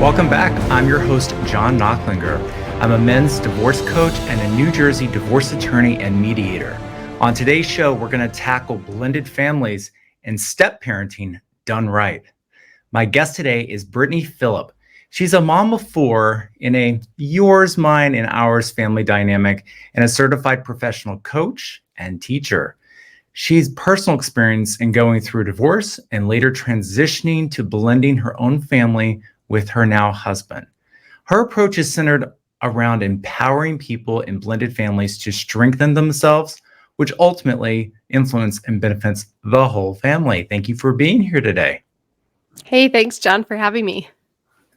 Welcome back. I'm your host, John Knocklinger. I'm a men's divorce coach and a New Jersey divorce attorney and mediator. On today's show, we're going to tackle blended families and step parenting done right. My guest today is Brittney Phillips. She's a mom of four in a yours, mine, and ours family dynamic and a certified professional coach and teacher. She's personal experience in going through divorce and later transitioning to blending her own family with her now husband. Her approach is centered around empowering people in blended families to strengthen themselves, which ultimately influence and benefits the whole family. Thank you for being here today. Hey, thanks, John, for having me.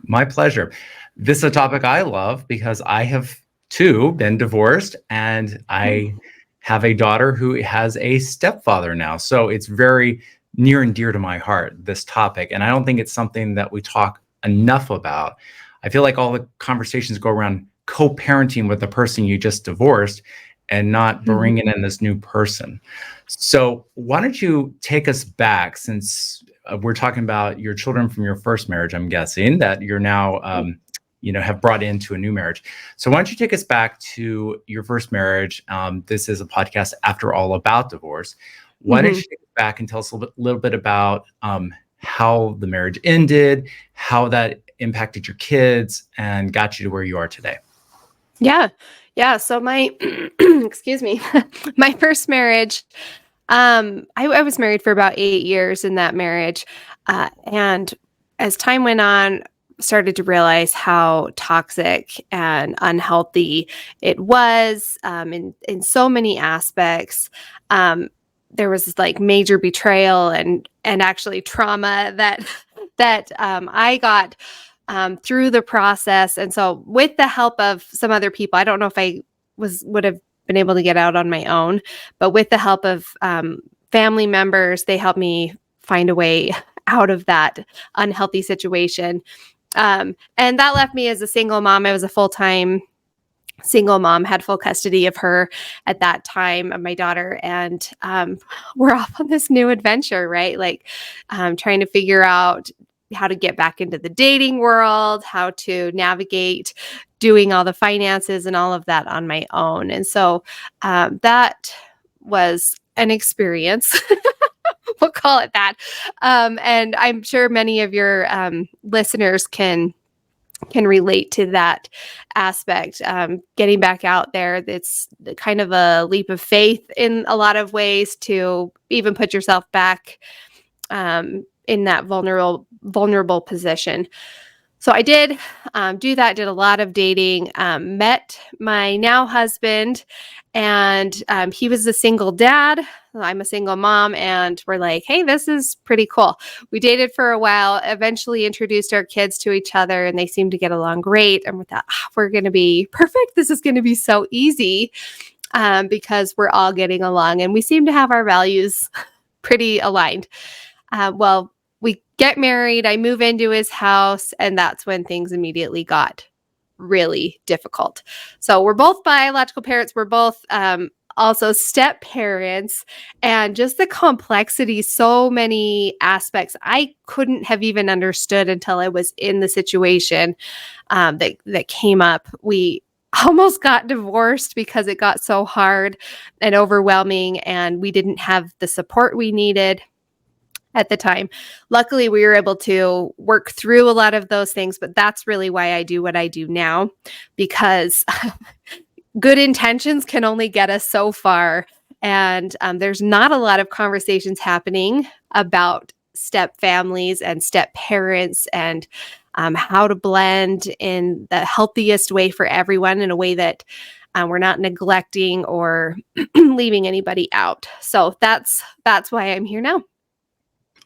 My pleasure. This is a topic I love because I have too been divorced and I have a daughter who has a stepfather now. So it's very near and dear to my heart, this topic. And I don't think it's something that we talk enough about. I feel like all the conversations go around co-parenting with the person you just divorced and not bringing in this new person. So why don't you take us back, since we're talking about your children from your first marriage, I'm guessing, that you're now, have brought into a new marriage. So why don't you take us back to your first marriage? This is a podcast, after all, about divorce. Why don't you take us back and tell us a little bit about how the marriage ended, how that impacted your kids and got you to where you are today? Yeah. So my, excuse me, my first marriage, I was married for about 8 years in that marriage. And as time went on, started to realize how toxic and unhealthy it was in so many aspects. There was like major betrayal and actually trauma that I got through the process. And so with the help of some other people, I don't know if I would have been able to get out on my own, but with the help of family members, they helped me find a way out of that unhealthy situation. And that left me as a single mom. I was a full-time single mom, had full custody of her at that time, of my daughter. And we're off on this new adventure, right? Like trying to figure out how to get back into the dating world, how to navigate doing all the finances and all of that on my own. And so that was an experience. We'll call it that. And I'm sure many of your listeners can relate to that aspect. Getting back out there, it's kind of a leap of faith in a lot of ways to even put yourself back in that vulnerable position. So I did do that, did a lot of dating, met my now husband, and he was a single dad. I'm a single mom, and we're like, hey, this is pretty cool. We dated for a while, eventually introduced our kids to each other, and they seemed to get along great. And we thought, we're going to be perfect. This is going to be so easy because we're all getting along, and we seem to have our values pretty aligned. Well, we get married, I move into his house, and that's when things immediately got really difficult. So we're both biological parents. We're both also step parents, and just the complexity, so many aspects I couldn't have even understood until I was in the situation that came up. We almost got divorced because it got so hard and overwhelming, and we didn't have the support we needed at the time. Luckily, we were able to work through a lot of those things, but that's really why I do what I do now, because good intentions can only get us so far. And there's not a lot of conversations happening about step families and step parents and how to blend in the healthiest way for everyone, in a way that we're not neglecting or leaving anybody out. So that's why I'm here now.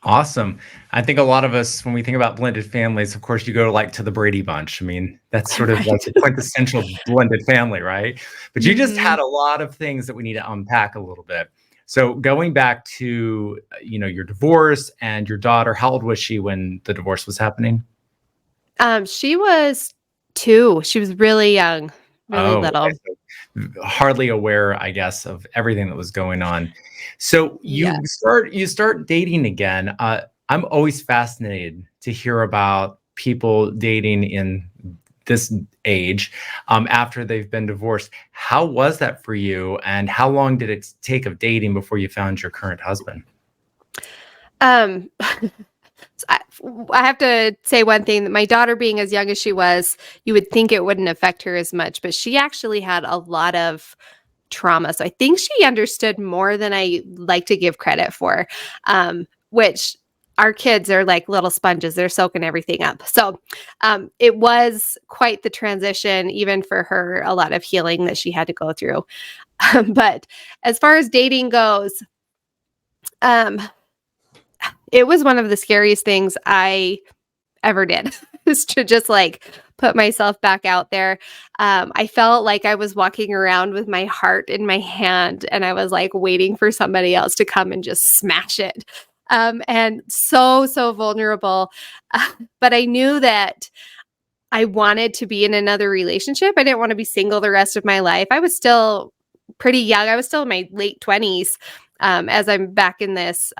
Awesome. I think a lot of us, when we think about blended families, of course, you go to the Brady Bunch. I mean, that's sort of like the quintessential blended family, right? But you just had a lot of things that we need to unpack a little bit. So going back to, your divorce and your daughter, how old was she when the divorce was happening? She was 2. She was really young, really little. Okay. So hardly aware, I guess, of everything that was going on. So you start dating again. I'm always fascinated to hear about people dating in this age after they've been divorced. How was that for you? And how long did it take of dating before you found your current husband? Um, I, I have to say one thing, that my daughter being as young as she was, you would think it wouldn't affect her as much, but she actually had a lot of trauma. So I think she understood more than I like to give credit for, which our kids are like little sponges. They're soaking everything up. So it was quite the transition, even for her, a lot of healing that she had to go through. But as far as dating goes, um, it was one of the scariest things I ever did is to just like put myself back out there. I felt like I was walking around with my heart in my hand and I was like waiting for somebody else to come and just smash it. And so vulnerable. But I knew that I wanted to be in another relationship. I didn't want to be single the rest of my life. I was still pretty young. I was still in my late 20s as I'm back in this.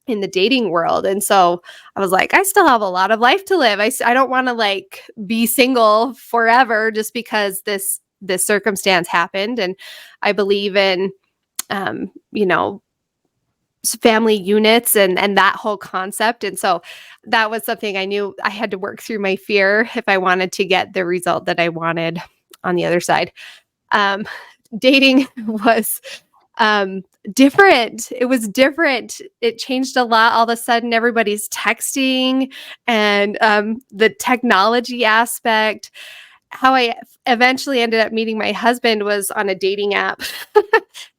In the dating world. And so I was like, I still have a lot of life to live. I don't want to like be single forever just because this circumstance happened. And I believe in, you know, family units and that whole concept. And so that was something I knew I had to work through my fear if I wanted to get the result that I wanted on the other side. Dating was different. It was different. It changed a lot. All of a sudden, everybody's texting and the technology aspect. How I eventually ended up meeting my husband was on a dating app.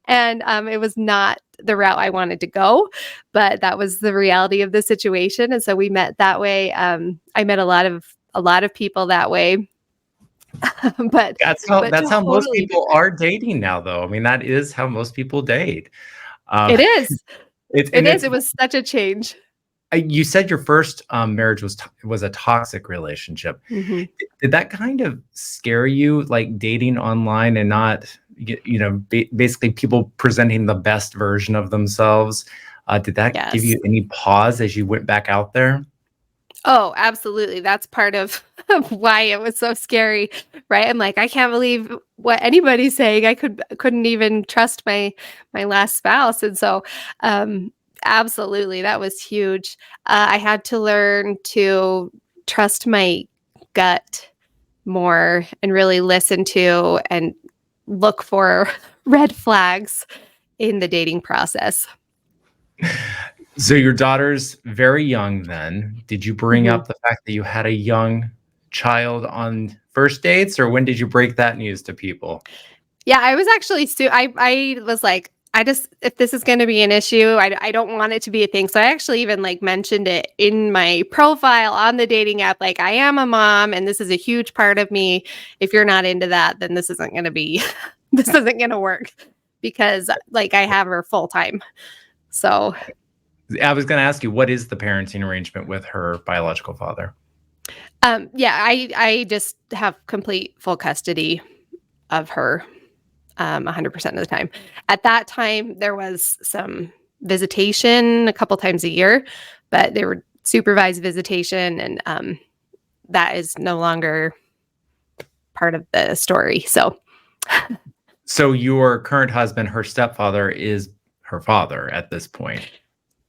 And it was not the route I wanted to go, but that was the reality of the situation. And so we met that way. I met a lot of people that way. but but That's how most totally people different. are dating now, though. I mean, that is how most people date. Um, It is. it's It and is. it's It was such a change. you said your first marriage was a toxic relationship. Mhm. Did that kind of scare you, like dating online and not, basically people presenting the best version of themselves? Did that give Yes. you any pause as you went back out there? Oh, absolutely. That's part of why it was so scary, right? I'm like, I can't believe what anybody's saying. Couldn't even trust my last spouse. And so absolutely, that was huge. I had to learn to trust my gut more and really listen to and look for red flags in the dating process. So your daughter's very young then. Did you bring Mhm. up the fact that you had a young child on first dates, or when did you break that news to people? Yeah, I was actually I was like, I just if this is going to be an issue, I don't want it to be a thing. So I actually even like mentioned it in my profile on the dating app, like I am a mom and this is a huge part of me. If you're not into that, then this isn't going to be this isn't going to work because like I have her full time. So I was going to ask you, what is the parenting arrangement with her biological father? yeah, I just have complete full custody of her 100% of the time. At that time, there was some visitation a couple times a year, but they were supervised visitation, and that is no longer part of the story. So, So your current husband, her stepfather, is her father at this point.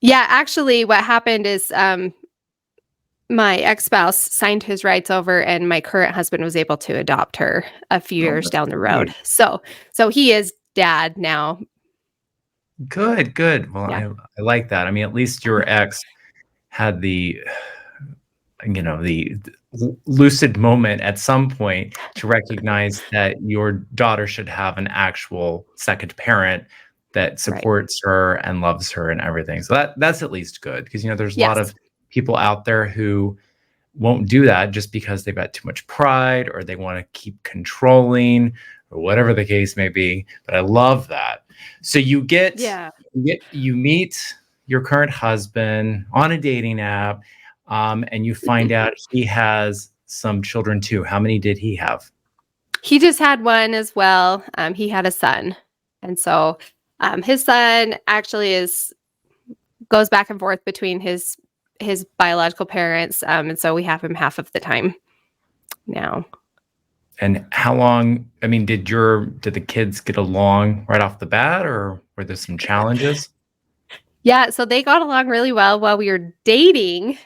yeah, actually, what happened is my ex spouse signed his rights over, and my current husband was able to adopt her a few Oh, years that's down the road. great. So he is dad now. Good, good. Well, Yeah, I like that. I mean, at least your ex had the lucid moment at some point to recognize that your daughter should have an actual second parent that right. supports her and loves her and everything. So that's at least good because there's a lot Yes. of people out there who won't do that just because they've got too much pride or they want to keep controlling or whatever the case may be. But I love that. So Yeah. you meet your current husband on a dating app, and you find out he has some children too. How many did he have? He just had one as well. He had a son. And so his son actually is goes back and forth between his his biological parents, and so we have him half of the time now. And how long, I mean, did the kids get along right off the bat, or were there some challenges? Yeah, so they got along really well while we were dating.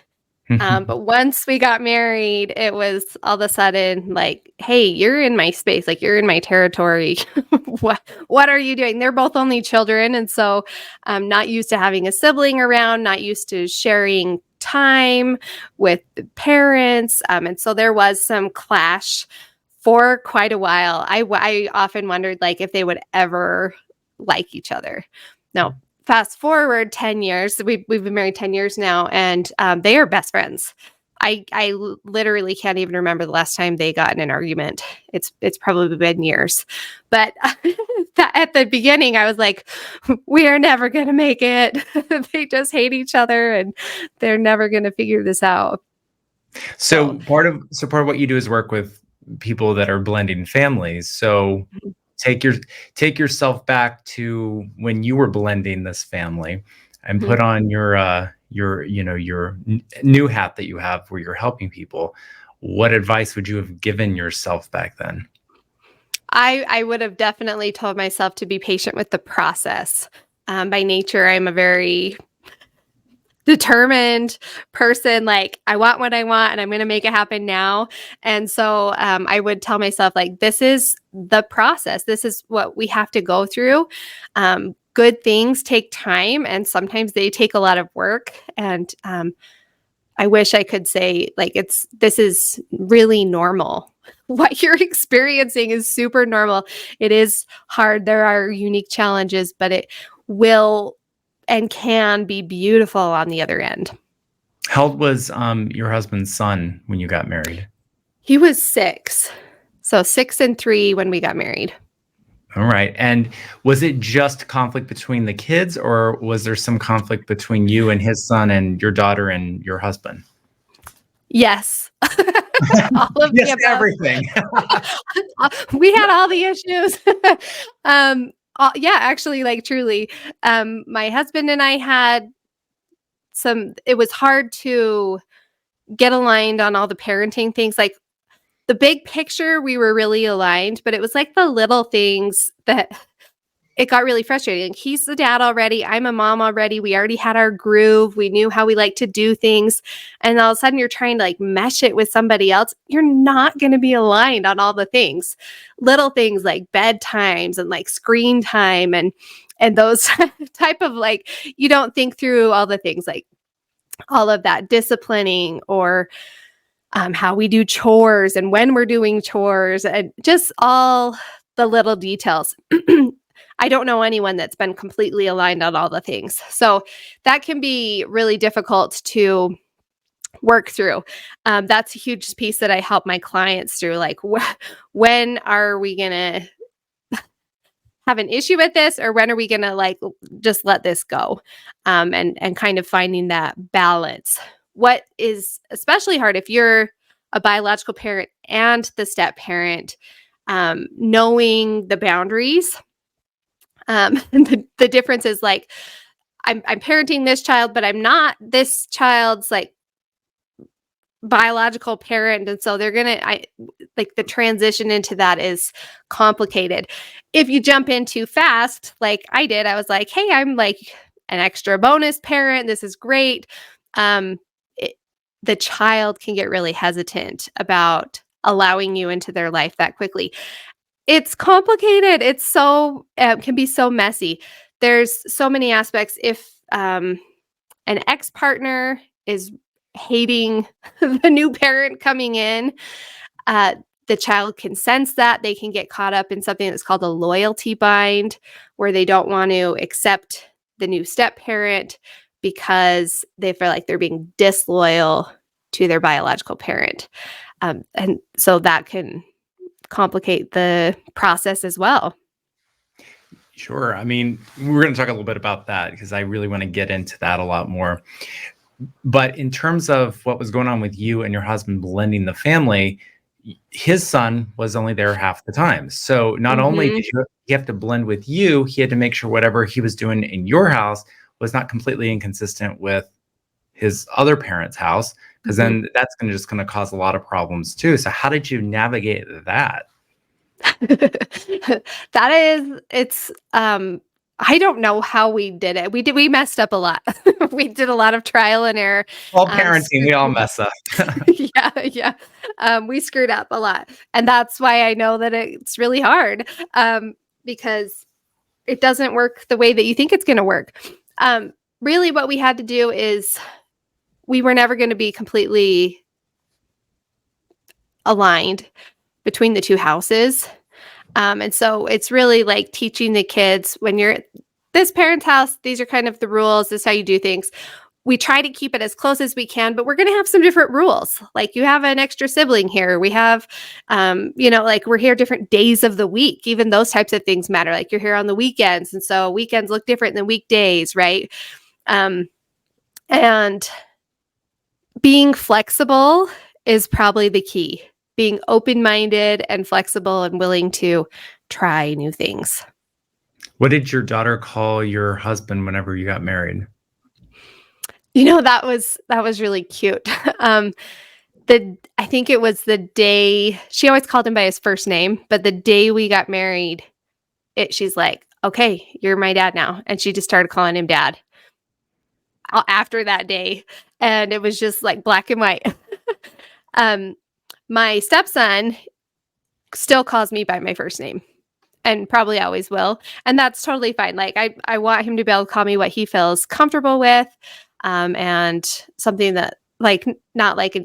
But once we got married, it was all of a sudden like, "Hey, you're in my space, like you're in my territory. What are you doing?" They're both only children, and so not used to having a sibling around, not used to sharing time with the parents, and so there was some clash for quite a while. I often wondered like if they would ever like each other. No, fast forward 10 years, we've been married 10 years now, and they are best friends. I literally can't even remember the last time they got in an argument. It's probably been years. But at the beginning, I was like, we are never going to make it. They just hate each other and they're never going to figure this out. So, So part of what you do is work with people that are blending families. So take your take yourself back to when you were blending this family and mhm. put on your new hat that you have where you're helping people. What advice would you have given yourself back then? I would have definitely told myself to be patient with the process. By nature, I'm a very determined person. Like, I want what I want and I'm going to make it happen now. And so I would tell myself, like, this is the process. This is what we have to go through. Good things take time and sometimes they take a lot of work. And I wish I could say, like, this is really normal. What you're experiencing is super normal. It is hard. There are unique challenges, but it will and can be beautiful on the other end. How old was your husband's son when you got married? He was 6. So 6 and 3 when we got married. All right. And was it just conflict between the kids, or was there some conflict between you and his son and your daughter and your husband? Yes. All of the Yes, above. everything. We had all the issues. Yeah, actually, like truly. My husband and I had it was hard to get aligned on all the parenting things. Like the big picture, we were really aligned, but it was like the little things that it got really frustrating. He's the dad already. I'm a mom already. We already had our groove. We knew how we like to do things. And all of a sudden you're trying to like mesh it with somebody else. You're not going to be aligned on all the things. Little things like bedtimes and like screen time and those type of like you don't think through all the things like all of that disciplining or how we do chores and when we're doing chores and just all the little details. I don't know anyone that's been completely aligned on all the things. So that can be really difficult to work through. That's a huge piece that I help my clients through. Like, when are we going to have an issue with this, or when are we going to like just let this go? And kind of finding that balance. What is especially hard if you're a biological parent and the step parent, knowing the boundaries. The difference is like I'm parenting this child, but I'm not this child's like biological parent, and so they're gonna like the transition into that is complicated. If you jump in too fast, like I did, I was like, hey, I'm like an extra bonus parent. This is great. Um, the child can get really hesitant about allowing you into their life that quickly. It's complicated. It's so can be so messy. There's so many aspects. If an ex-partner is hating the new parent coming in, the child can sense that. They can get caught up in something that's called a loyalty bind, where they don't want to accept the new step parent because they feel like they're being disloyal to their biological parent. And so that can complicate the process as well. Sure. I mean, we're going to talk a little bit about that because I really want to get into that a lot more. But in terms of what was going on with you and your husband blending the family, his son was only there half the time. So not only Mhm. did he have to blend with you, he had to make sure whatever he was doing in your house was not completely inconsistent with his other parents' house, because Mhm. then that's going to cause a lot of problems too. So how did you navigate that? That is it's, I don't know how we did it. We messed up a lot. We did a lot of trial and error, Well, parenting, screwed we all mess up. yeah, yeah. We screwed up a lot, and that's why I know that it's really hard, because it doesn't work the way that you think it's gonna work. Um, Really what we had to do is we were never gonna be completely aligned between the 2 houses. And so it's really like teaching the kids when you're at this parent's house, these are kind of the rules, this is how you do things. We try to keep it as close as we can, but we're going to have some different rules. Like you have an extra sibling here. We have, like we're here different days of the week. Even those types of things matter. Like you're here on the weekends. And so weekends look different than weekdays, right? Um, and being flexible is probably the key. Being open minded and flexible and willing to try new things. What did your daughter call your husband whenever you got married? That was really cute. I think it was the day she always called him by his first name, but the day we got married, she's like, "Okay, you're my dad now," and she just started calling him dad after that day, and it was just like black and white. um, my stepson still calls me by my first name. And probably always will. And that's totally fine. Like I want him to be able to call me what he feels comfortable with. And something that like not like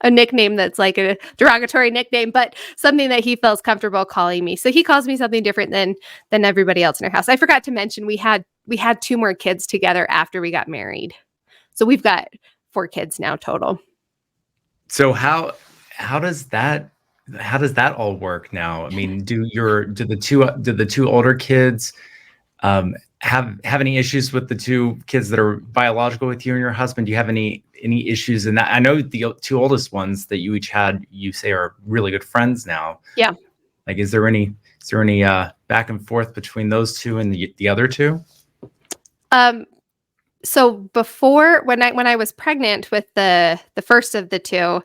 a nickname that's like a derogatory nickname, but something that he feels comfortable calling me. So he calls me something different than everybody else in our house. I forgot to mention we had 2 more kids together after we got married. So we've got 4 kids now total. So how does that all work now? I mean, do the two older kids have any issues with the 2 kids that are biological with you and your husband? Do you have any issues in that? I know the 2 oldest ones that you each had, you say are really good friends now. Yeah. Like, is there any back and forth between those 2 and the other 2? So before when I was pregnant with the first of the 2,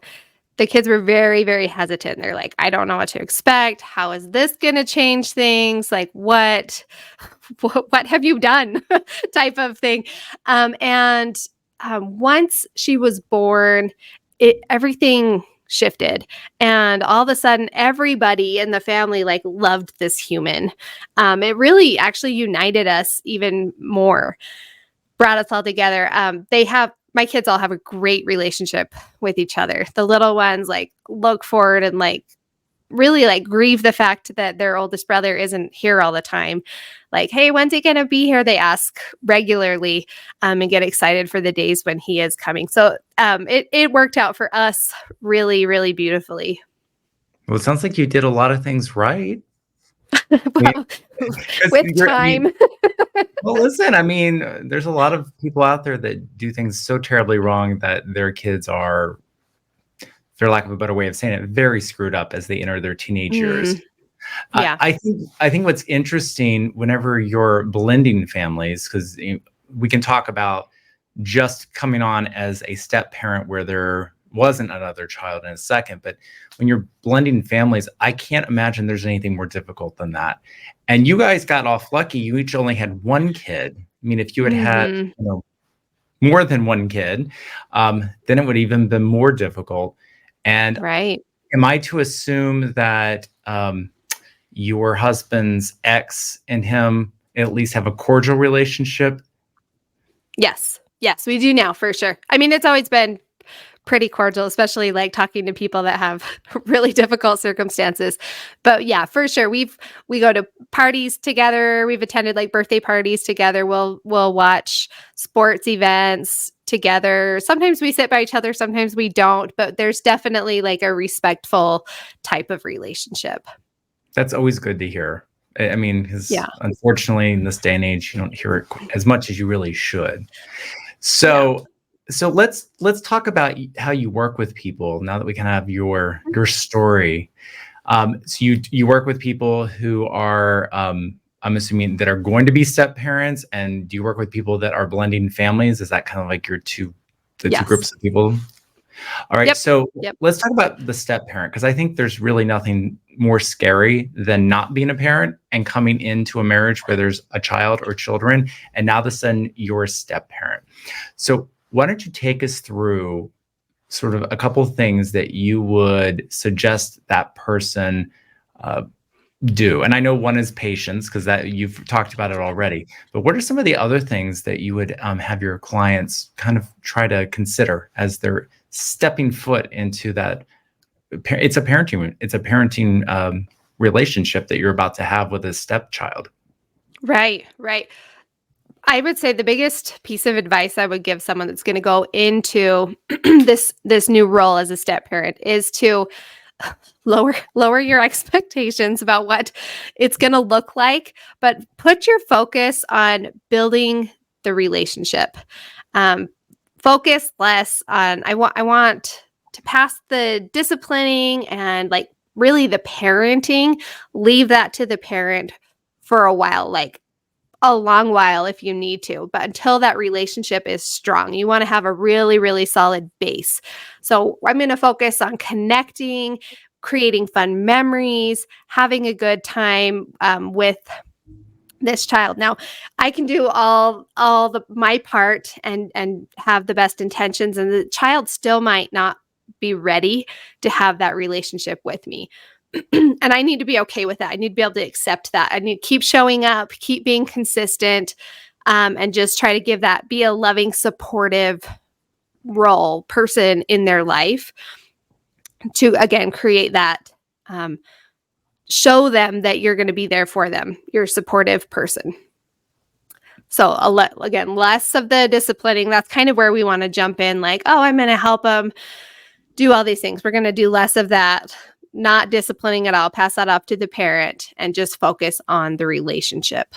the kids were very, very hesitant. They're like, I don't know what to expect. How is this going to change things? Like, what have you done? Type of thing. And once she was born, everything shifted, and all of a sudden, everybody in the family like loved this human. It really actually united us even more, brought us all together. My kids all have a great relationship with each other. The little ones like look forward and like really like grieve the fact that their oldest brother isn't here all the time. Like, hey, when's he gonna be here? They ask regularly, and get excited for the days when he is coming. So it worked out for us really, really beautifully. Well, it sounds like you did a lot of things right. I mean, Well, 'cause with time. well, listen, I mean, there's a lot of people out there that do things so terribly wrong that their kids are, for lack of a better way of saying it, very screwed up as they enter their teenage years. Mm, yeah. I think what's interesting whenever you're blending families, because we can talk about just coming on as a step parent where there wasn't another child in a second, but when you're blending families, I can't imagine there's anything more difficult than that. And you guys got off lucky. You each only had 1 kid. I mean, if you had Mhm. more than 1 kid, then it would even been more difficult. And Right. am I to assume that your husband's ex and him at least have a cordial relationship? Yes. Yes, we do now for sure. I mean, it's always been pretty cordial, especially like talking to people that have really difficult circumstances. But yeah, for sure. We go to parties together. We've attended like birthday parties together. We'll watch sports events together. Sometimes we sit by each other, sometimes we don't, but there's definitely like a respectful type of relationship. That's always good to hear. I mean, because Yeah. unfortunately, in this day and age, you don't hear it as much as you really should. Yeah. So, let's talk about how you work with people now that we can have your story. So you work with people who are, I'm assuming, that are going to be step parents, and do you work with people that are blending families? Is that kind of like your the two Yes. groups of people. All right, Yep. so Yep. let's talk about the step parent because I think there's really nothing more scary than not being a parent and coming into a marriage where there's a child or children, and now all of a sudden you're a step parent. So why don't you take us through sort of a couple of things that you would suggest that person uh, do? And I know one is patience because that you've talked about it already. But what are some of the other things that you would have your clients kind of try to consider as they're stepping foot into that? It's a parenting relationship that you're about to have with a stepchild. Right. Right. I would say the biggest piece of advice I would give someone that's going to go into this new role as a step parent is to lower your expectations about what it's going to look like, but put your focus on building the relationship. Um, Focus less on I want to pass the disciplining and like really the parenting. Leave that to the parent for a while, like a long while if you need to, but until that relationship is strong, you want to have a really, really solid base. So I'm going to focus on connecting, creating fun memories, having a good time with this child. Now, I can do all the my part and have the best intentions, and the child still might not be ready to have that relationship with me. And I need to be okay with that. I need to be able to accept that. I need to keep showing up, keep being consistent, and just try to be a loving, supportive role person in their life to, again, create that, show them that you're going to be there for them. You're a supportive person. So, again, less of the disciplining. That's kind of where we want to jump in, like, oh, I'm going to help them do all these things. We're going to do less of that, not disciplining at all, pass that off to the parent and just focus on the relationship.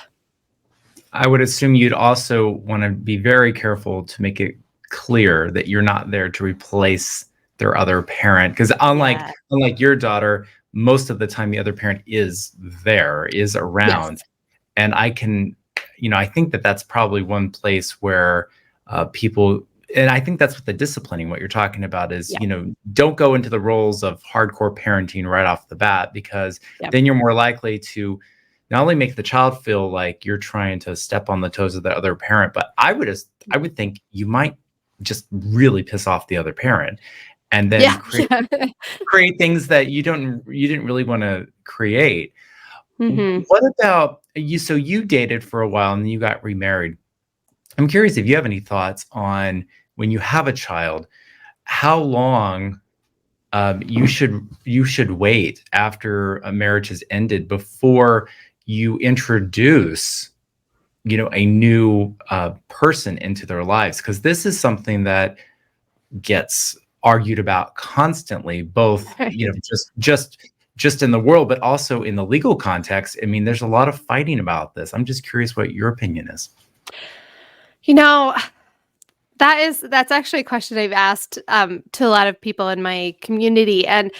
I would assume you'd also want to be very careful to make it clear that you're not there to replace their other parent. Because Yeah. unlike your daughter, most of the time the other parent is there, is Yes. around. And I think that that's probably one place where people, and I think that's what the disciplining, what you're talking about is, Yeah. don't go into the roles of hardcore parenting right off the bat, because Yeah. then you're more likely to not only make the child feel like you're trying to step on the toes of the other parent, but I would think you might just really piss off the other parent and then Yeah. create things that you didn't really want to create. Hmm. What about you? So you dated for a while and then you got remarried. I'm curious if you have any thoughts on when you have a child, how long you should wait after a marriage has ended before you introduce a new person into their lives, because this is something that gets argued about constantly, both Right. just in the world but also in the legal context. I mean, there's a lot of fighting about this. I'm just curious what your opinion is. You know, that's actually a question I've asked to a lot of people in my community, and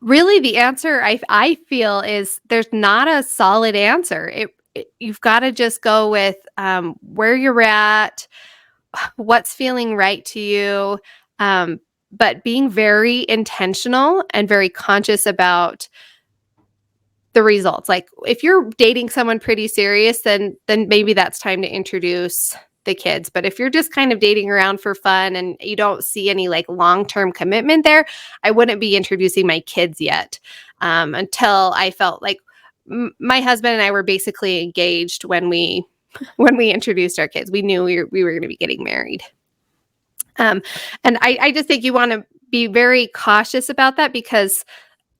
really the answer I feel is there's not a solid answer. You've got to just go with where you're at, what's feeling right to you, but being very intentional and very conscious about the results. Like if you're dating someone pretty serious, then maybe that's time to introduce the kids. But if you're just kind of dating around for fun and you don't see any like long-term commitment there, I wouldn't be introducing my kids yet, until I felt like my husband and I were basically engaged when we when we introduced our kids. We knew we were going to be getting married. Um, and I just think you want to be very cautious about that because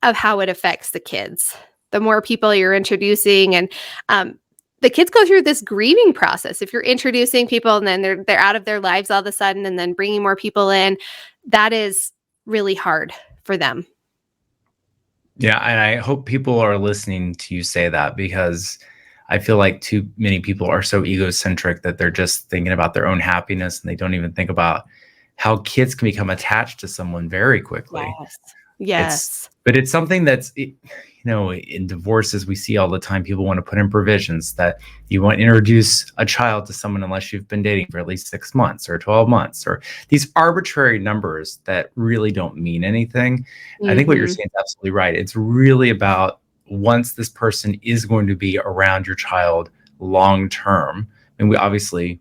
of how it affects the kids. The more people you're introducing, and the kids go through this grieving process. If you're introducing people and then they're out of their lives all of a sudden, and then bringing more people in, that is really hard for them. Yeah, and I hope people are listening to you say that, because I feel like too many people are so egocentric that they're just thinking about their own happiness and they don't even think about how kids can become attached to someone very quickly. Yes. It's Yes. but it's something that's know, in divorces, we see all the time people want to put in provisions that you won't introduce a child to someone unless you've been dating for at least 6 months or 12 months, or these arbitrary numbers that really don't mean anything. I think what you're Hmm. saying is absolutely right. It's really about once this person is going to be around your child long term. And we obviously,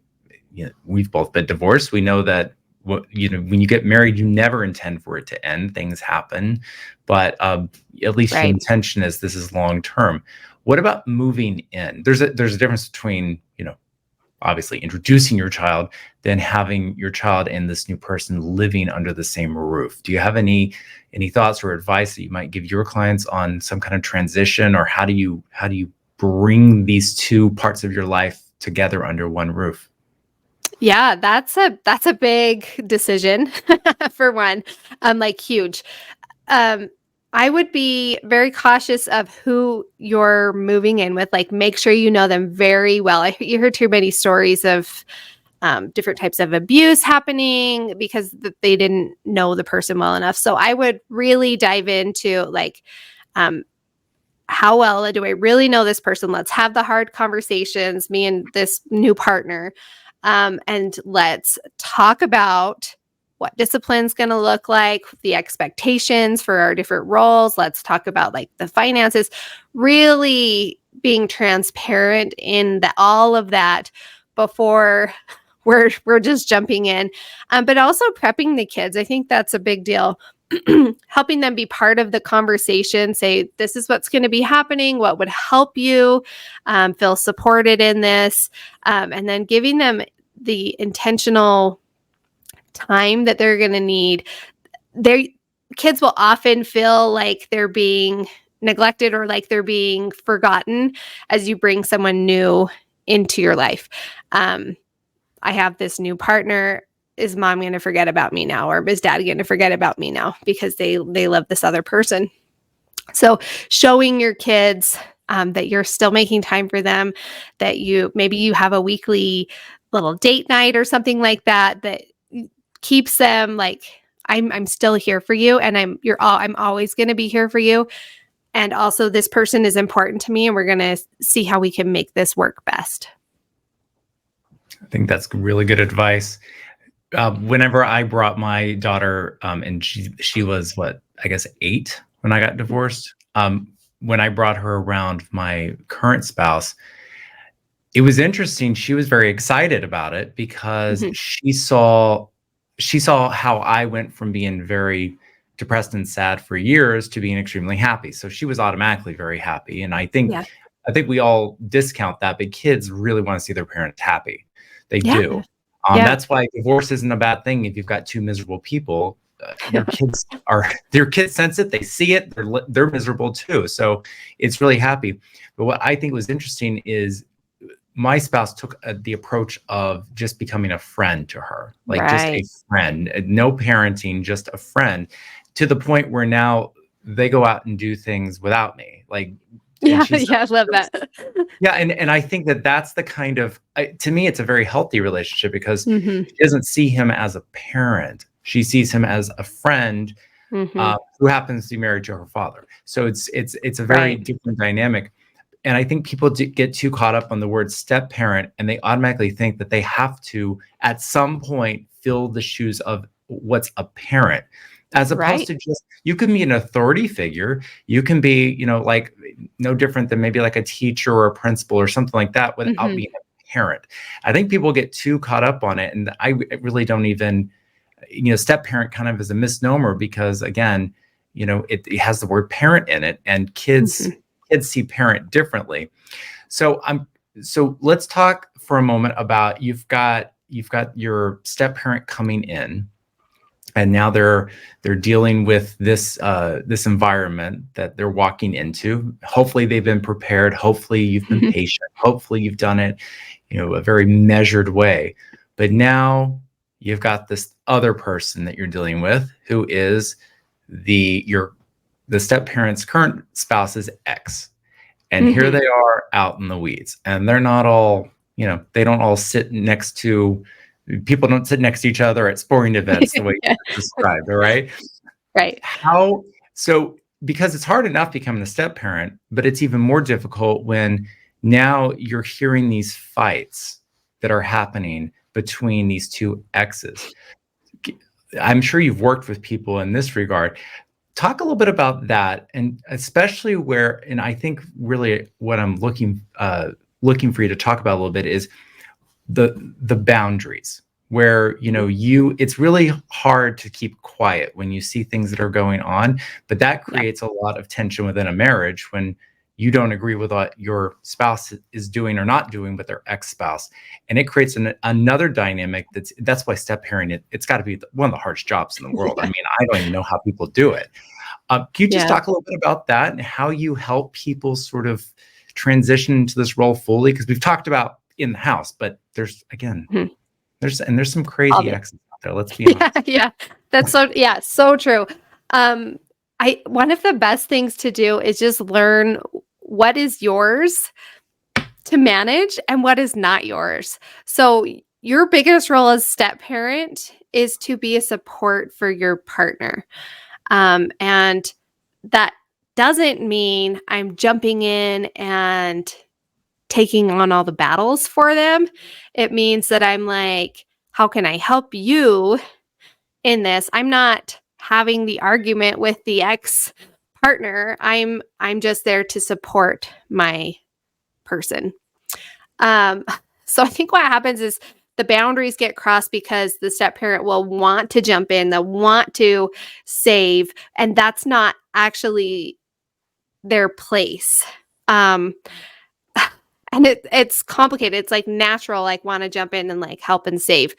we've both been divorced. We know that when you get married, you never intend for it to end. Things happen, but at least your Right. intention is this is long term. What about moving in? There's a difference between obviously introducing your child than having your child and this new person living under the same roof. Do you have any thoughts or advice that you might give your clients on some kind of transition, or how do you bring these two parts of your life together under one roof? Yeah, that's a big decision for one. Like huge. Um, I would be very cautious of who you're moving in with. Like, make sure you know them very well. You hear too many stories of different types of abuse happening because they didn't know the person well enough. So I would really dive into like, um, how well do I really know this person? Let's have the hard conversations, me and this new partner, and let's talk about what discipline's going to look like, the expectations for our different roles. Let's talk about like the finances, really being transparent in all of that before we're just jumping in. But also prepping the kids. I think that's a big deal. Helping them be part of the conversation, say, this is what's going to be happening, what would help you feel supported in this, and then giving them the intentional time that they're going to need. Their kids will often feel like they're being neglected or like they're being forgotten as you bring someone new into your life. I have this new partner. Is mom going to forget about me now, or is dad going to forget about me now because they love this other person? So showing your kids that you're still making time for them, that maybe you have a weekly little date night or something like that that keeps them like, I'm still here for you, and I'm always going to be here for you, and also this person is important to me, and we're going to see how we can make this work best. I think that's really good advice. Whenever I brought my daughter, and she was what, I guess 8 when I got divorced. When I brought her around my current spouse, it was interesting. She was very excited about it because Mhm. she saw how I went from being very depressed and sad for years to being extremely happy. So she was automatically very happy, and Yeah. I think we all discount that, but kids really want to see their parents happy. They Yeah. do. Yeah. That's why divorce isn't a bad thing. If you've got two miserable people, their kids sense it. They see it. They're miserable too. So it's really happy. But what I think was interesting is my spouse took the approach of just becoming a friend to her, like just a Right. friend, no parenting, just a friend, to the point where now they go out and do things without me. Like, and Yeah. she Yeah. I love says, that. yeah, and I think that that's the kind of to me, it's a very healthy relationship because Hmm. she doesn't see him as a parent. She sees him as a friend Hmm. who happens to be married to her father. So it's a very Right. different dynamic. And I think people get too caught up on the word step parent, and they automatically think that they have to at some point fill the shoes of what's a parent, as opposed Right. to just you can be an authority figure. You can be, like no different than maybe like a teacher or a principal or something like that without Hmm. being a parent. I think people get too caught up on it, and I really don't even, step parent kind of is a misnomer because again, it has the word parent in it, and kids Hmm. kids see parent differently. So let's talk for a moment about you've got your step parent coming in, and now they're dealing with this environment that they're walking into. Hopefully they've been prepared. Hopefully you've been patient. Hopefully you've done it, a very measured way. But now you've got this other person that you're dealing with who is the step parent's current spouse's ex. And here Hmm. they are out in the weeds, and they're not all, they don't all sit next to people don't sit next to each other at sporting events the way you Yeah. described. All right. Right. How so because it's hard enough becoming a step parent, but it's even more difficult when now you're hearing these fights that are happening between these two exes. I'm sure you've worked with people in this regard. Talk a little bit about that, and especially where, and I think really what I'm looking for you to talk about a little bit is the boundaries, where it's really hard to keep quiet when you see things that are going on, but that Yeah. creates a lot of tension within a marriage when you don't agree with what your spouse is doing or not doing with their ex-spouse, and it creates another dynamic. That's why step parenting, it's got to be one of the hardest jobs in the world. I mean, I don't even know how people do it. Can you just Yeah. talk a little bit about that and how you help people sort of transition into this role fully? Because we've talked about in the house, but there's Mhm. there's some All crazy the exes out there. Let's be Yeah, honest. yeah. That's so true. Um, one of the best things to do is just learn what is yours to manage and what is not yours. So your biggest role as step parent is to be a support for your partner. And that doesn't mean I'm jumping in and taking on all the battles for them. It means that I'm like, how can I help you in this? I'm not having the argument with the ex partner. I'm just there to support my person. Um, so I think what happens is the boundaries get crossed because the step parent will want to jump in, they'll want to save, and that's not actually their place. Um, and it's complicated. It's like natural, like want to jump in and like help and save.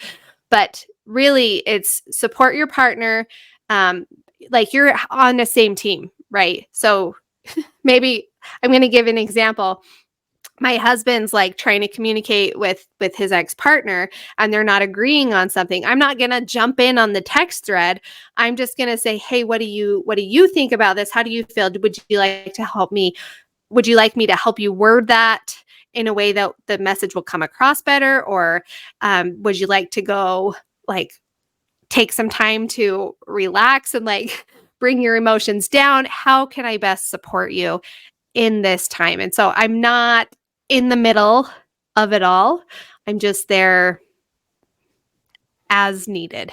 But really it's support your partner. Um, like you're on the same team, right? So maybe I'm going to give an example. My husband's like trying to communicate with his ex-partner and they're not agreeing on something. I'm not going to jump in on the text thread. I'm just going to say, "Hey, what do you think about this? How do you feel? Would you like to help me? Would you like me to help you word that in a way that the message will come across better, or would you like to go like take some time to relax and like bring your emotions down? How can I best support you in this time?" And so I'm not in the middle of it all. I'm just there as needed.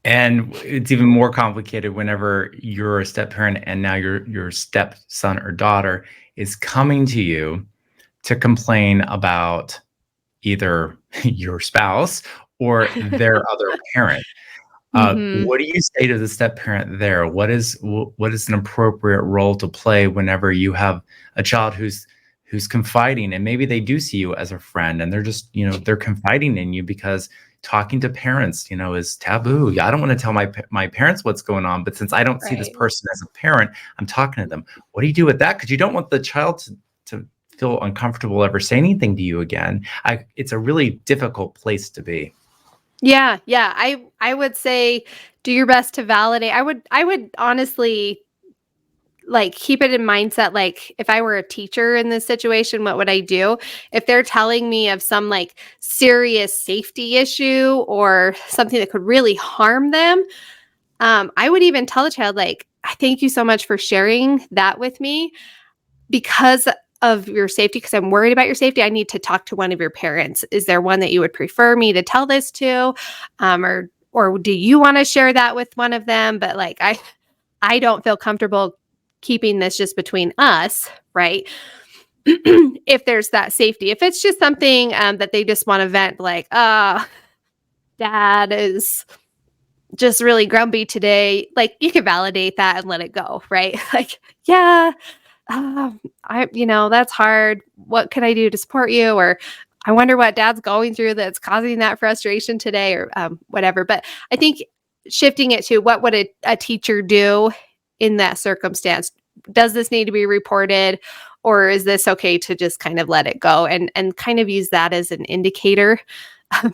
And it's even more complicated whenever you're a step parent and now your stepson or daughter is coming to you to complain about either your spouse or their other parent. Mhm. What do you say to the step parent there? What is an appropriate role to play whenever you have a child who's confiding, and maybe they do see you as a friend and they're just, they're confiding in you because talking to parents, is taboo. Yeah, I don't want to tell my parents what's going on, but since I don't see this Right. person as a parent, I'm talking to them. What do you do with that? Because you don't want the child to feel uncomfortable ever say anything to you again. It's a really difficult place to be. Yeah, yeah. I would say do your best to validate. I would honestly like keep it in mindset, like if I were a teacher in this situation, what would I do? If they're telling me of some like serious safety issue or something that could really harm them, I would even tell the child like, "I thank you so much for sharing that with me because of your safety, because I'm worried about your safety. I need to talk to one of your parents. Is there one that you would prefer me to tell this to? Or do you want to share that with one of them? But like I don't feel comfortable keeping this just between us, right?" If there's that safety. If it's just something that they just want to vent, like, dad is just really grumpy today, like you can validate that and let it go, right? Like, yeah, that's hard. What can I do to support you? Or I wonder what dad's going through that's causing that frustration today, or whatever. But I think shifting it to what would a teacher do in that circumstance? Does this need to be reported? Or is this okay to just kind of let it go and kind of use that as an indicator?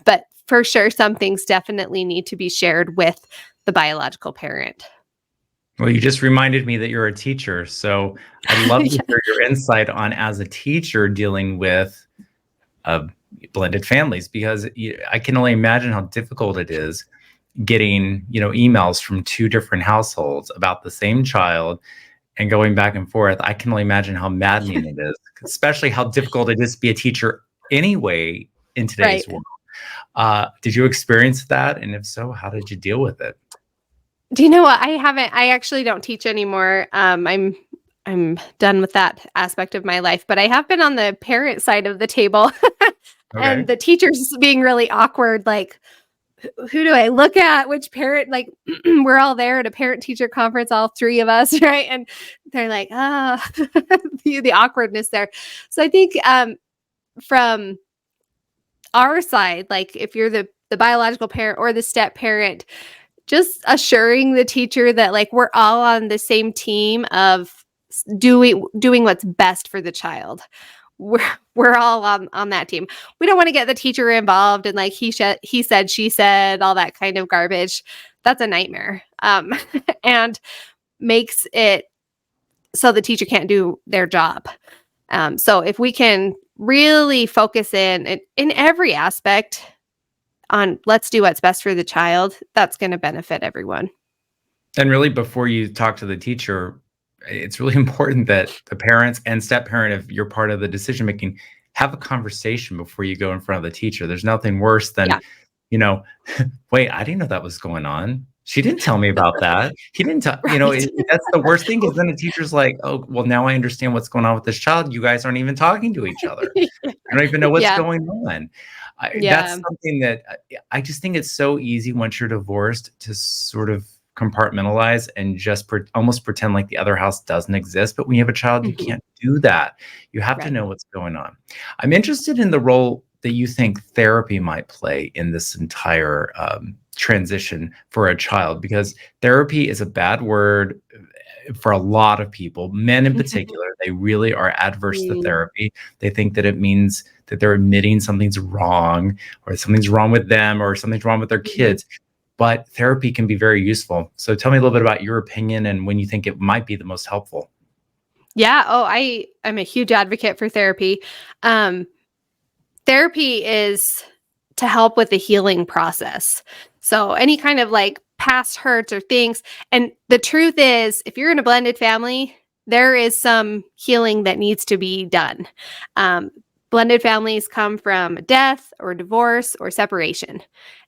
But for sure, some things definitely need to be shared with the biological parent. Well, you just reminded me that you're a teacher, so I'd love to Yeah. hear your insight on, as a teacher, dealing with uh, blended families, because I can only imagine how difficult it is. getting, emails from two different households about the same child and going back and forth. I can only imagine how maddening it is, especially how difficult it is to be a teacher anyway in today's Right. world. Did you experience that? And if so, how did you deal with it? Do you know what? I actually don't teach anymore. I'm done with that aspect of my life, but I have been on the parent side of the table Okay. and the teachers being really awkward, like, who do I look at? Which parent? Like, we're all there at a parent teacher conference, all three of us, right? And they're like, the awkwardness there. So I think from our side, like if you're the biological parent or the step parent, just assuring the teacher that like we're all on the same team of doing what's best for the child. We're all on that team. We don't want to get the teacher involved and like he said, she said, all that kind of garbage. That's a nightmare. And makes it so the teacher can't do their job. So if we can really focus in every aspect on let's do what's best for the child, that's going to benefit everyone. And really, before you talk to the teacher, it's really important that the parents and step parent, if you're part of the decision making, have a conversation before you go in front of the teacher. There's nothing worse than, Yeah. you know, wait, I didn't know that was going on. She didn't tell me about that. He didn't tell, Right. that's the worst thing, because then the teacher's like, oh, well, now I understand what's going on with this child. You guys aren't even talking to each other. I don't even know what's Yeah. going on. That's Yeah. something that I just think it's so easy once you're divorced to sort of compartmentalize and just almost pretend like the other house doesn't exist. But when you have a child, you Mhm. can't do that. You have to Right. know what's going on. I'm interested in the role that you think therapy might play in this entire transition for a child, because therapy is a bad word for a lot of people, men in particular. They really are adverse to Mm, therapy. They think that it means that they're admitting something's wrong, or something's wrong with them, or something's wrong with their mhm. kids. But therapy can be very useful. So tell me a little bit about your opinion and when you think it might be the most helpful. Yeah. Oh, I'm a huge advocate for therapy. Um, Therapy is to help with the healing process. So any kind of like past hurts or things. And the truth is, if you're in a blended family, there is some healing that needs to be done. Um, Blended families come from death or divorce or separation.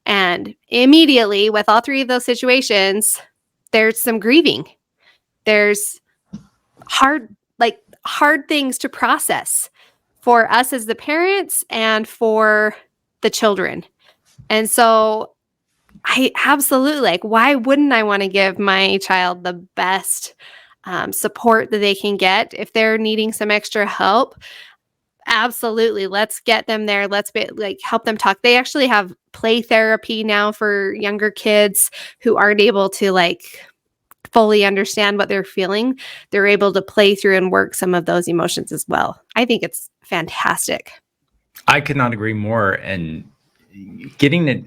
And immediately, with all three of those situations, there's some grieving. There's hard things to process for us as the parents and for the children. And so I absolutely like, why wouldn't I want to give my child the best support that they can get if they're needing some extra help? Absolutely. Let's get them there. Let's be like help them talk. They actually have play therapy now for younger kids who aren't able to like fully understand what they're feeling. They're able to play through and work some of those emotions as well. I think it's fantastic. I could not agree more. And getting it,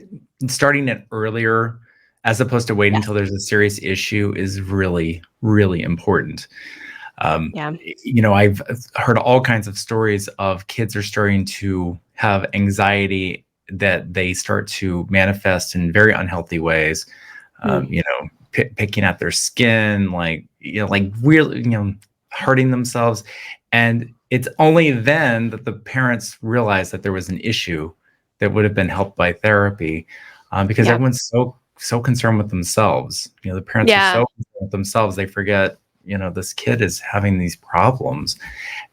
starting it earlier, as opposed to waiting Yes. until there's a serious issue, is really, really important. Um, Yeah. I've heard all kinds of stories of kids are starting to have anxiety that they start to manifest in very unhealthy ways. Mm. Picking at their skin, like really, hurting themselves. And it's only then that the parents realize that there was an issue that would have been helped by therapy, because Yeah. everyone's so concerned with themselves. The parents are Yeah. so concerned with themselves, they forget, this kid is having these problems.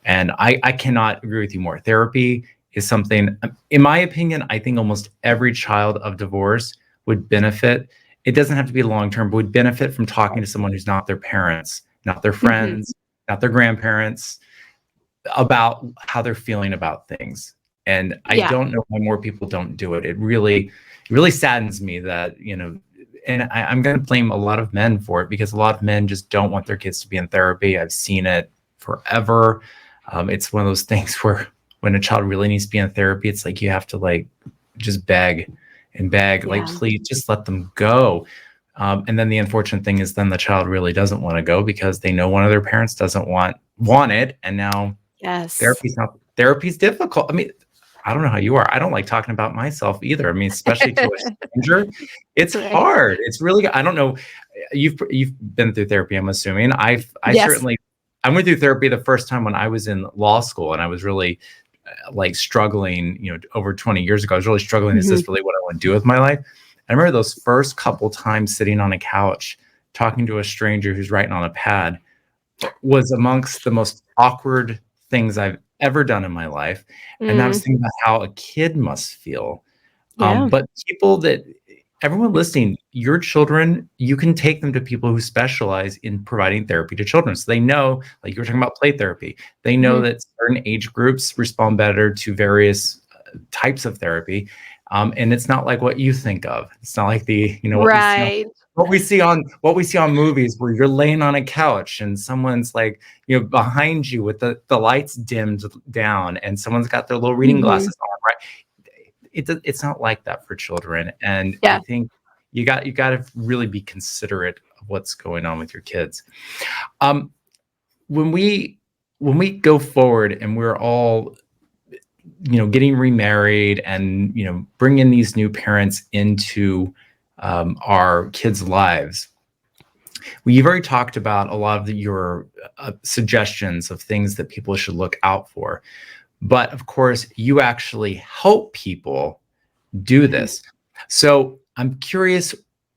And I cannot agree with you more. Therapy is something, in my opinion, I think almost every child of divorce would benefit. It doesn't have to be long term, but would benefit from talking to someone who's not their parents, not their Mhm. friends, not their grandparents, about how they're feeling about things. And I Yeah. don't know why more people don't do it. It really saddens me that, and I'm going to blame a lot of men for it, because a lot of men just don't want their kids to be in therapy. I've seen it forever. It's one of those things where when a child really needs to be in therapy, it's like you have to like just beg and beg, like, Yeah. please just let them go. And then the unfortunate thing is then the child really doesn't want to go because they know one of their parents doesn't want it. And now Yes. therapy's difficult. I mean, I don't know how you are. I don't like talking about myself either. I mean, especially to a stranger, it's Right. hard. It's really, I don't know. You've been through therapy, I'm assuming. I Yes. certainly, I went through therapy the first time when I was in law school, and I was really like struggling, over 20 years ago. I was really struggling. Is Mhm. this really what I want to do with my life? I remember those first couple times sitting on a couch talking to a stranger who's writing on a pad was amongst the most awkward things I've ever done in my life. And I was Mm, thinking about how a kid must feel. yeah. But people that everyone listening, your children, you can take them to people who specialize in providing therapy to children. So they know, like you were talking about play therapy, they know Mhm. that certain age groups respond better to various types of therapy. And it's not like what you think of. It's not like it's not Right. what we see on movies where you're laying on a couch and someone's like, behind you with the lights dimmed down and someone's got their little reading Mhm. glasses on, right? It's not like that for children, and I Yeah. think you got to really be considerate of what's going on with your kids. Um, when we go forward and we're all getting remarried and bringing these new parents into our kids' lives, you've already talked about a lot of your suggestions of things that people should look out for, but of course you actually help people do Mhm. this. So I'm curious,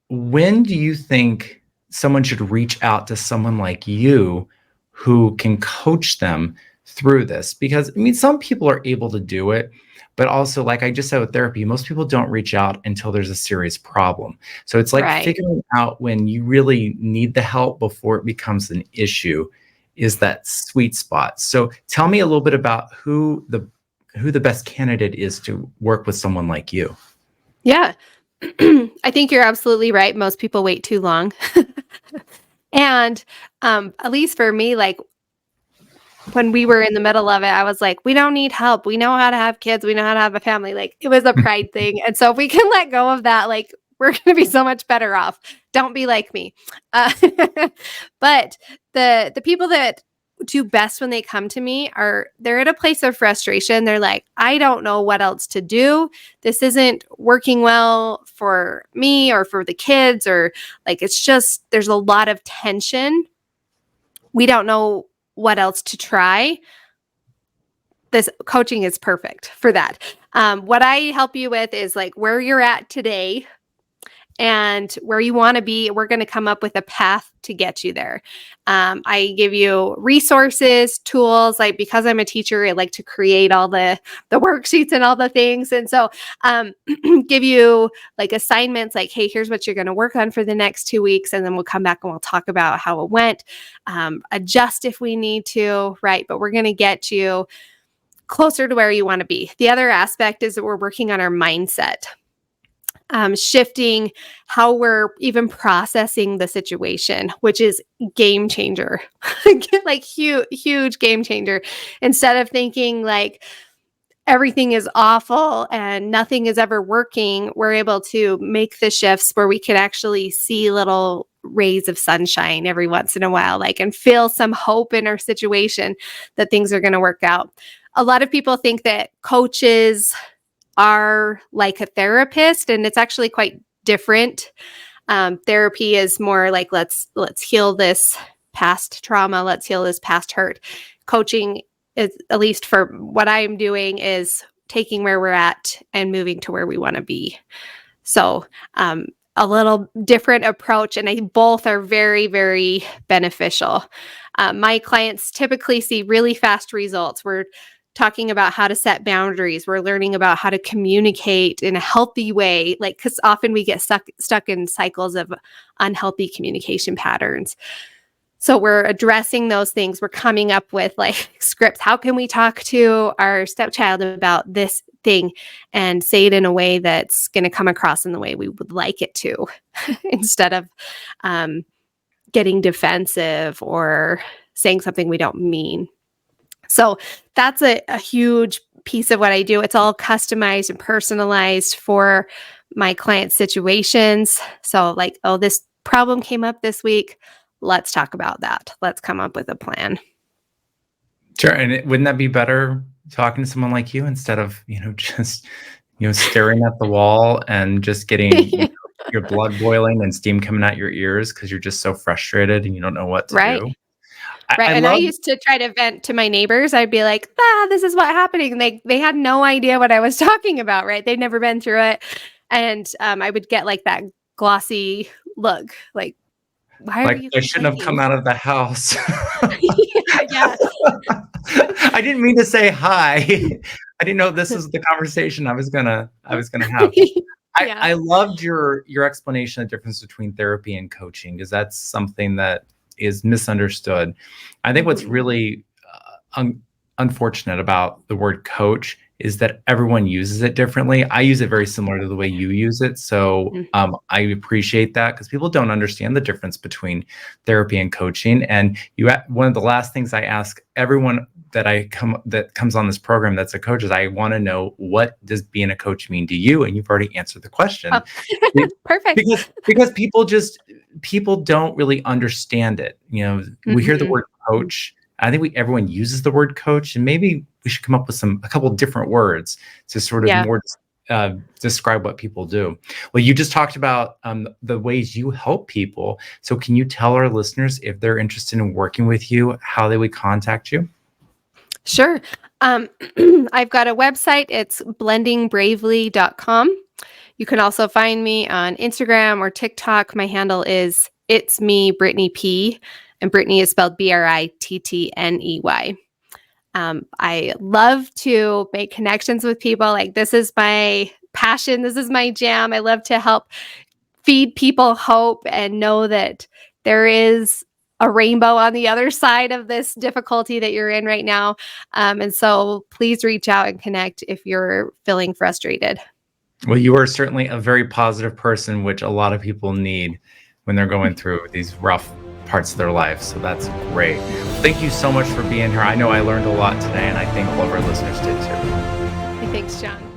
when do you think someone should reach out to someone like you who can coach them through this? Because I mean, some people are able to do it, but also, like I just said with therapy, most people don't reach out until there's a serious problem. So it's like Right. figuring out when you really need the help before it becomes an issue is that sweet spot. So tell me a little bit about who the best candidate is to work with someone like you. Yeah. I think you're absolutely right. Most people wait too long. And, at least for me, like, when we were in the middle of it, I was like, "We don't need help. We know how to have kids. We know how to have a family." Like, it was a pride thing, and so if we can let go of that, like, we're gonna be so much better off. Don't be like me. Uh, but the people that do best when they come to me they're at a place of frustration. They're like, "I don't know what else to do. This isn't working well for me or for the kids," or, like, it's just there's a lot of tension. We don't know what else to try. This coaching is perfect for that. What I help you with is like where you're at today and where you want to be. We're going to come up with a path to get you there. I give you resources, tools. Like because I'm a teacher, I like to create all the worksheets and all the things, and so give you like assignments. Like, hey, here's what you're going to work on for the next 2 weeks, and then we'll come back and we'll talk about how it went. Adjust if we need to, right? But we're going to get you closer to where you want to be. The other aspect is that we're working on our mindset, shifting how we're even processing the situation, which is game changer, like huge, huge game changer. Instead of thinking like everything is awful and nothing is ever working, we're able to make the shifts where we can actually see little rays of sunshine every once in a while, like, and feel some hope in our situation that things are going to work out. A lot of people think that coaches are like a therapist, and it's actually quite different. Therapy is more like let's heal this past trauma, let's heal this past hurt. Coaching is, at least for what I'm doing, is taking where we're at and moving to where we want to be. So, a little different approach, and I think both are very, very beneficial. My clients typically see really fast results. We're talking about how to set boundaries. We're learning about how to communicate in a healthy way, like because often we get stuck in cycles of unhealthy communication patterns. So we're addressing those things. We're coming up with like scripts. How can we talk to our stepchild about this thing and say it in a way that's going to come across in the way we would like it to, instead of um, getting defensive or saying something we don't mean. So that's a huge piece of what I do. It's all customized and personalized for my client situations. So, like, oh, this problem came up this week. Let's talk about that. Let's come up with a plan. Sure, and wouldn't that be better talking to someone like you instead of, just, staring at the wall and just getting, your blood boiling and steam coming out your ears because you're just so frustrated and you don't know what to Right. do. Right, I and I love used to try to vent to my neighbors. I'd be like, "Ah, this is what happening." And they had no idea what I was talking about, right? They'd never been through it. And, I would get, like, that glossy look, like, "Why are like, you I shouldn't have come complaining?" out of the house. Yeah, yeah. I didn't mean to say hi. I didn't know this was the conversation I was gonna have. I Yeah. I loved your explanation of the difference between therapy and coaching because that's something that is misunderstood. I think what's Mhm, really unfortunate about the word coach is that everyone uses it differently. I use it very similar to the way you use it, so mhm. I appreciate that because people don't understand the difference between therapy and coaching. And one of the last things I ask everyone that comes on this program that's a coach is I want to know, what does being a coach mean to you? And you've already answered the Oh, question. Be- perfect. because people don't really understand it. We hear the Mhm. word coach. I think everyone uses the word coach, and maybe we should come up with a couple different words to sort of Yeah. more describe what people do. Well, you just talked about the ways you help people. So, can you tell our listeners, if they're interested in working with you, how they would contact you? Sure. Um, I've got a website. It's blendingbravely.com. You can also find me on Instagram or TikTok. My handle is It's Me, Brittney P. And Brittney is spelled Brittney. I love to make connections with people. Like, this is my passion. This is my jam. I love to help feed people hope and know that there is a rainbow on the other side of this difficulty that you're in right now. And so please reach out and connect if you're feeling frustrated. Well, you are certainly a very positive person, which a lot of people need when they're going through these rough parts of their life. So that's great. Thank you so much for being here. I know I learned a lot today, and I think all of our listeners did too. Thanks, John.